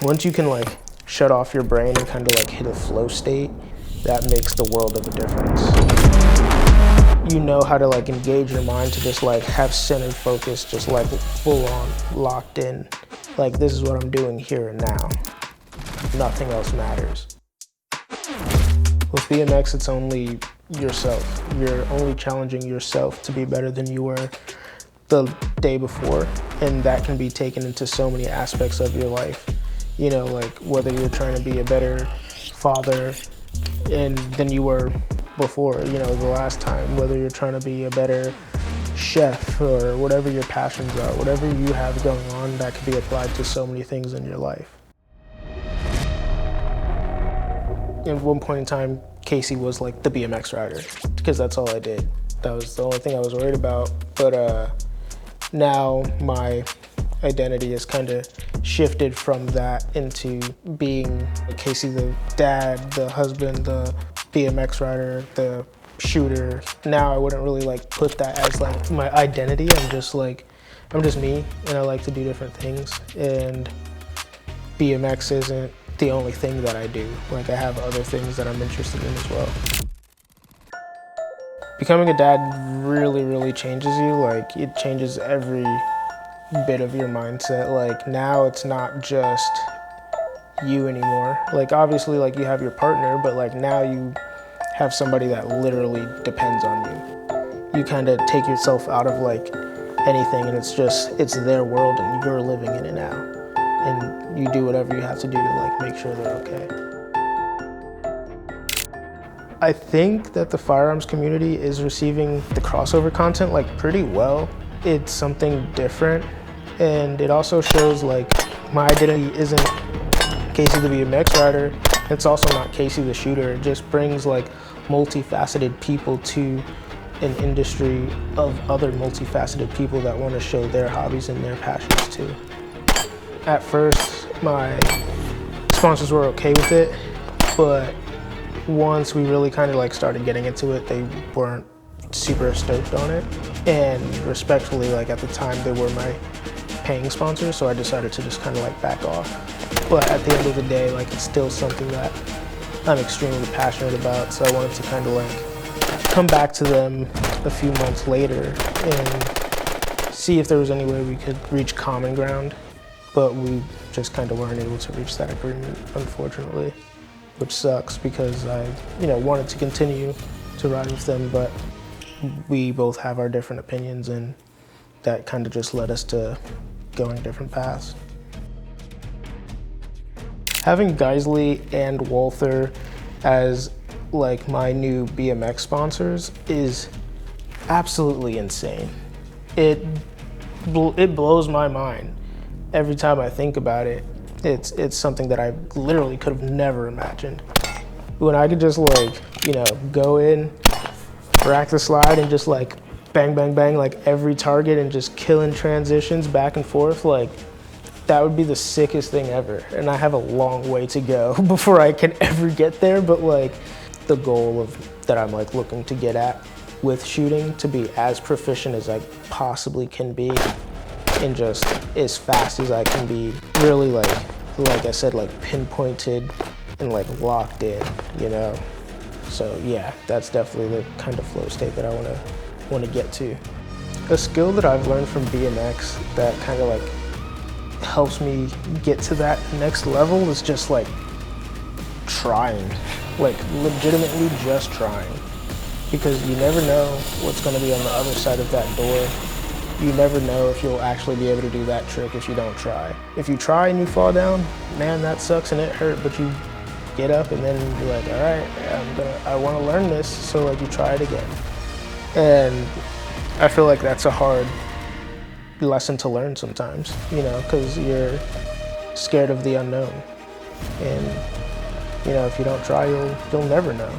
Once you can like shut off your brain and kind of like hit a flow state, that makes the world of a difference. You know how to like engage your mind to just like have centered focus, just like full on locked in. Like, this is what I'm doing here and now. Nothing else matters. With BMX, it's only yourself. You're only challenging yourself to be better than you were the day before, and that can be taken into so many aspects of your life. You know, like whether you're trying to be a better father than you were before, you know, the last time, whether you're trying to be a better chef or whatever your passions are, whatever you have going on, that could be applied to so many things in your life. At one point in time, Casey was like the BMX rider, because that's all I did. That was the only thing I was worried about. But now my identity has kind of shifted from that into being Casey the dad, the husband, the BMX rider, the shooter. Now I wouldn't really like put that as like my identity. I'm just me, and I like to do different things. And BMX isn't the only thing that I do. Like, I have other things that I'm interested in as well. Becoming a dad really, really changes you. Like, it changes every bit of your mindset. Like, now it's not just you anymore. Like, obviously, like, you have your partner, but like now you have somebody that literally depends on you. You kind of take yourself out of like anything, and it's their world and you're living in it now. And you do whatever you have to do to like make sure they're okay. I think that the firearms community is receiving the crossover content like pretty well. It's something different, and it also shows like my identity isn't Casey the BMX rider. It's also not Casey the shooter. It just brings like multifaceted people to an industry of other multifaceted people that want to show their hobbies and their passions too. At first, my sponsors were okay with it, but once we really kind of like started getting into it, they weren't super stoked on it. And respectfully, like at the time, they were my paying sponsors, so I decided to just kind of like back off. But at the end of the day, like it's still something that I'm extremely passionate about, so I wanted to kind of like come back to them a few months later and see if there was any way we could reach common ground. But we just kind of weren't able to reach that agreement, unfortunately, which sucks because I, wanted to continue to ride with them, but we both have our different opinions, and that kind of just led us to going different paths. Having Geisley and Walther as like my new BMX sponsors is absolutely insane. It blows my mind. Every time I think about it, it's something that I literally could have never imagined. When I could just like, go in, rack the slide and just like bang, bang, bang, like every target and just killing transitions back and forth, like that would be the sickest thing ever. And I have a long way to go before I can ever get there, but like the goal that I'm like looking to get at with shooting, to be as proficient as I possibly can be, and just as fast as I can be, really like I said, like pinpointed and like locked in, So yeah, that's definitely the kind of flow state that I want to get to. A skill that I've learned from BMX that kind of like helps me get to that next level is just like trying, like legitimately just trying, because you never know what's going to be on the other side of that door. You never know if you'll actually be able to do that trick if you don't try. If you try and you fall down, man, that sucks and it hurt, but you get up and then you're like, all right, I want to learn this, so like you try it again. And I feel like that's a hard lesson to learn sometimes, because you're scared of the unknown. And if you don't try, you'll never know.